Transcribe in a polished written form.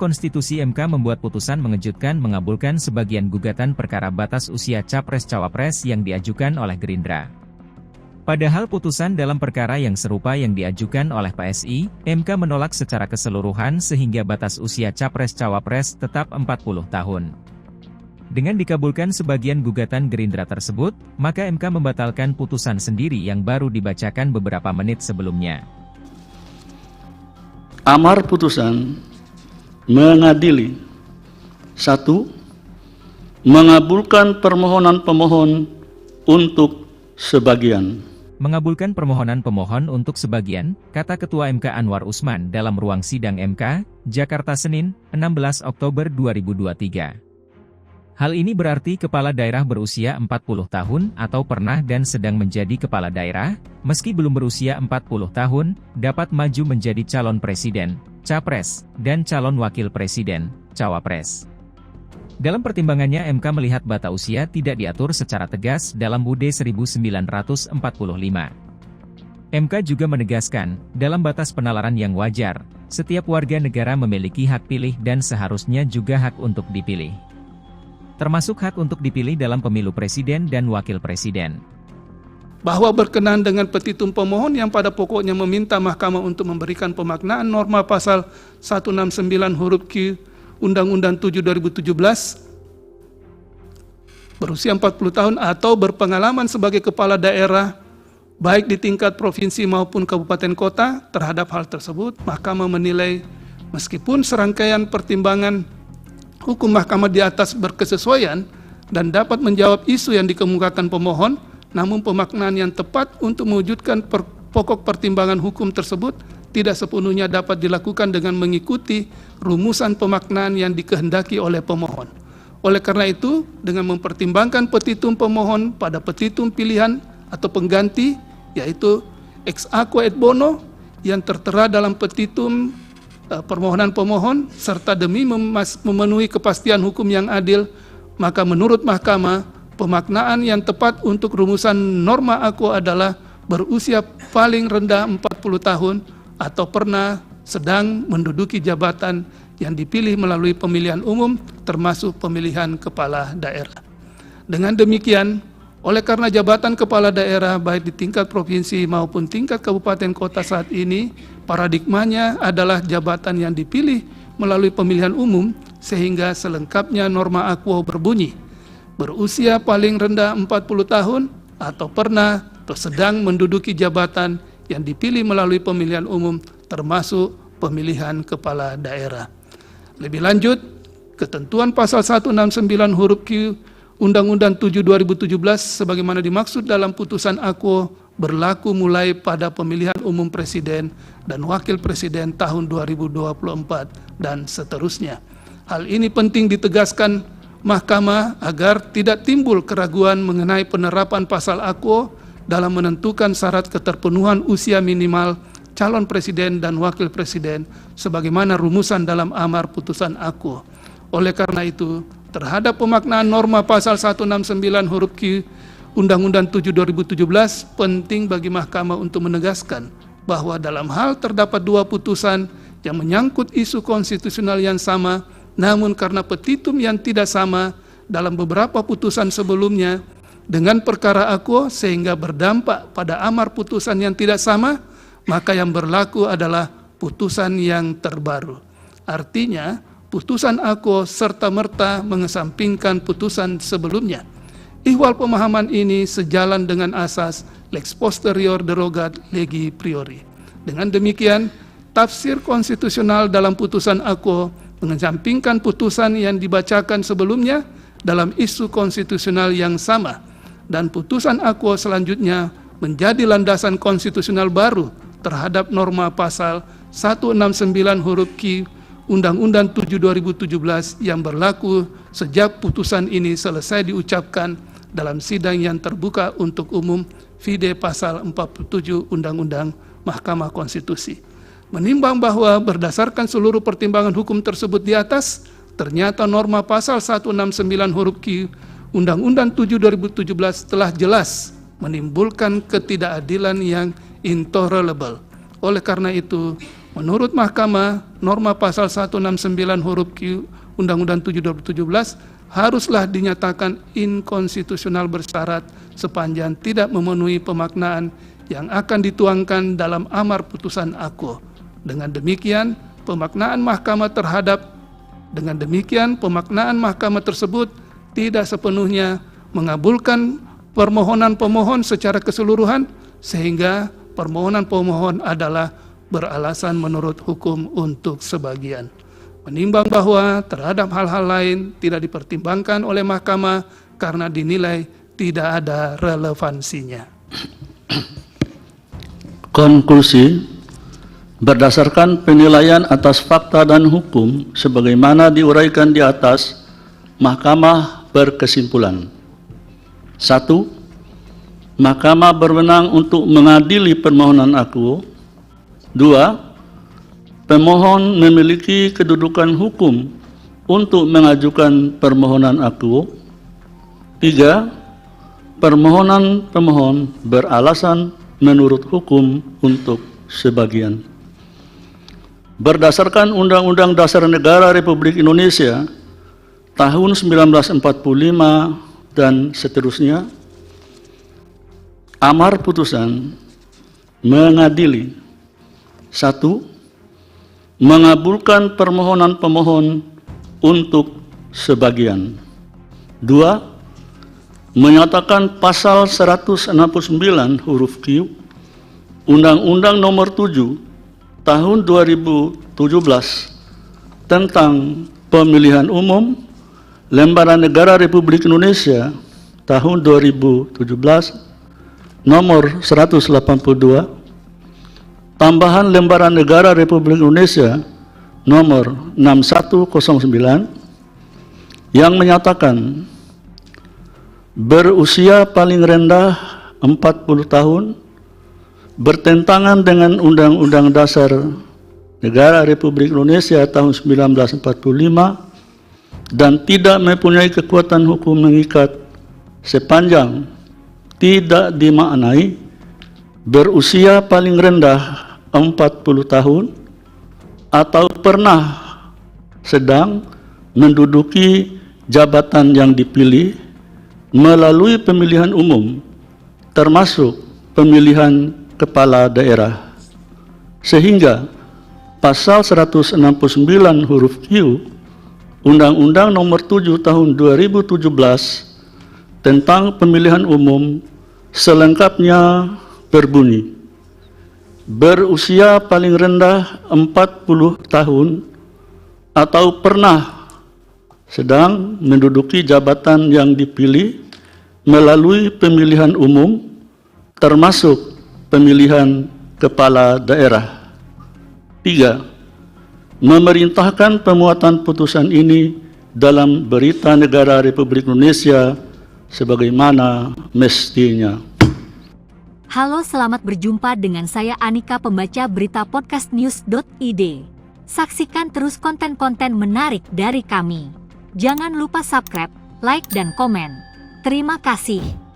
Konstitusi MK membuat putusan mengejutkan mengabulkan sebagian gugatan perkara batas usia Capres-Cawapres yang diajukan oleh Gerindra. Padahal putusan dalam perkara yang serupa yang diajukan oleh PSI, MK menolak secara keseluruhan sehingga batas usia Capres-Cawapres tetap 40 tahun. Dengan dikabulkan sebagian gugatan Gerindra tersebut, maka MK membatalkan putusan sendiri yang baru dibacakan beberapa menit sebelumnya. Amar putusan mengadili 1. Mengabulkan permohonan pemohon untuk sebagian. Mengabulkan permohonan pemohon untuk sebagian, kata Ketua MK Anwar Usman dalam ruang sidang MK, Jakarta Senin, 16 Oktober 2023. Hal ini berarti kepala daerah berusia 40 tahun atau pernah dan sedang menjadi kepala daerah, meski belum berusia 40 tahun, dapat maju menjadi calon presiden, capres, dan calon wakil presiden, cawapres. Dalam pertimbangannya MK melihat batas usia tidak diatur secara tegas dalam UUD 1945. MK juga menegaskan, dalam batas penalaran yang wajar, setiap warga negara memiliki hak pilih dan seharusnya juga hak untuk dipilih. Termasuk hak untuk dipilih dalam pemilu presiden dan wakil presiden. Bahwa berkenaan dengan petitum pemohon yang pada pokoknya meminta Mahkamah untuk memberikan pemaknaan norma pasal 169 huruf Q Undang-Undang 7 2017, berusia 40 tahun atau berpengalaman sebagai kepala daerah, baik di tingkat provinsi maupun kabupaten kota, terhadap hal tersebut, Mahkamah menilai meskipun serangkaian pertimbangan hukum Mahkamah di atas berkesesuaian dan dapat menjawab isu yang dikemukakan pemohon, namun pemaknaan yang tepat untuk mewujudkan pokok pertimbangan hukum tersebut tidak sepenuhnya dapat dilakukan dengan mengikuti rumusan pemaknaan yang dikehendaki oleh pemohon. Oleh karena itu, dengan mempertimbangkan petitum pemohon pada petitum pilihan atau pengganti, yaitu ex aequo et bono yang tertera dalam petitum permohonan pemohon, serta demi memenuhi kepastian hukum yang adil, maka menurut Mahkamah, pemaknaan yang tepat untuk rumusan norma aequo adalah berusia paling rendah 40 tahun atau pernah sedang menduduki jabatan yang dipilih melalui pemilihan umum termasuk pemilihan kepala daerah. Dengan demikian, oleh karena jabatan kepala daerah baik di tingkat provinsi maupun tingkat kabupaten kota saat ini, paradigmanya adalah jabatan yang dipilih melalui pemilihan umum, sehingga selengkapnya norma aequo berbunyi, berusia paling rendah 40 tahun atau pernah atau sedang menduduki jabatan yang dipilih melalui pemilihan umum termasuk pemilihan kepala daerah. Lebih lanjut, ketentuan pasal 169 huruf Q Undang-Undang 7 2017 sebagaimana dimaksud dalam putusan aequo berlaku mulai pada pemilihan umum presiden dan wakil presiden tahun 2024 dan seterusnya. Hal ini penting ditegaskan Mahkamah agar tidak timbul keraguan mengenai penerapan pasal aequo dalam menentukan syarat keterpenuhan usia minimal calon presiden dan wakil presiden sebagaimana rumusan dalam amar putusan aequo. Oleh karena itu, terhadap pemaknaan norma pasal 169 huruf Q Undang-Undang 7 2017 penting bagi Mahkamah untuk menegaskan bahwa dalam hal terdapat dua putusan yang menyangkut isu konstitusional yang sama, namun karena petitum yang tidak sama dalam beberapa putusan sebelumnya dengan perkara aequo sehingga berdampak pada amar putusan yang tidak sama, maka yang berlaku adalah putusan yang terbaru. Artinya, putusan aequo serta-merta mengesampingkan putusan sebelumnya. Ihwal pemahaman ini sejalan dengan asas lex posterior derogat legi priori. Dengan demikian, tafsir konstitusional dalam putusan aequo mengesampingkan putusan yang dibacakan sebelumnya dalam isu konstitusional yang sama, dan putusan aequo selanjutnya menjadi landasan konstitusional baru terhadap norma pasal 169 huruf Q Undang-Undang 7 2017 yang berlaku sejak putusan ini selesai diucapkan dalam sidang yang terbuka untuk umum vide pasal 47 Undang-Undang Mahkamah Konstitusi. Menimbang bahwa berdasarkan seluruh pertimbangan hukum tersebut di atas, ternyata norma pasal 169 huruf Q Undang-Undang 7 2017 telah jelas menimbulkan ketidakadilan yang intolerable. Oleh karena itu, Menurut Mahkamah, norma pasal 169 huruf Q Undang-Undang 7 2017 haruslah dinyatakan inkonstitusional bersyarat sepanjang tidak memenuhi pemaknaan yang akan dituangkan dalam amar putusan aku. Dengan demikian, pemaknaan mahkamah tersebut tidak sepenuhnya mengabulkan permohonan pemohon secara keseluruhan, sehingga permohonan pemohon adalah beralasan menurut hukum untuk sebagian. Menimbang bahwa terhadap hal-hal lain tidak dipertimbangkan oleh mahkamah karena dinilai tidak ada relevansinya. Konklusi, berdasarkan penilaian atas fakta dan hukum sebagaimana diuraikan di atas, Mahkamah berkesimpulan: 1. Mahkamah berwenang untuk mengadili permohonan aku. 2. Pemohon memiliki kedudukan hukum untuk mengajukan permohonan aku. 3. Permohonan pemohon beralasan menurut hukum untuk sebagian. Berdasarkan Undang-Undang Dasar Negara Republik Indonesia tahun 1945 dan seterusnya, amar putusan mengadili: 1. Mengabulkan permohonan pemohon untuk sebagian. 2. Menyatakan pasal 169 huruf Q Undang-Undang Nomor 7 Tahun 2017 tentang Pemilihan Umum Lembaran Negara Republik Indonesia tahun 2017 Nomor 182, Tambahan Lembaran Negara Republik Indonesia Nomor 6109 yang menyatakan berusia paling rendah 40 tahun bertentangan dengan Undang-Undang Dasar Negara Republik Indonesia tahun 1945 dan tidak mempunyai kekuatan hukum mengikat sepanjang tidak dimaknai berusia paling rendah 40 tahun atau pernah sedang menduduki jabatan yang dipilih melalui pemilihan umum termasuk pemilihan kepala daerah, sehingga pasal 169 huruf Q Undang-Undang Nomor 7 Tahun 2017 tentang pemilihan umum selengkapnya berbunyi: berusia paling rendah 40 tahun atau pernah sedang menduduki jabatan yang dipilih melalui pemilihan umum termasuk pemilihan kepala daerah. 3. Memerintahkan pemuatan putusan ini dalam Berita Negara Republik Indonesia sebagaimana mestinya. Halo, selamat berjumpa dengan saya Anika, pembaca berita podcastnews.id. Saksikan terus konten-konten menarik dari kami. Jangan lupa subscribe, like, dan komen. Terima kasih.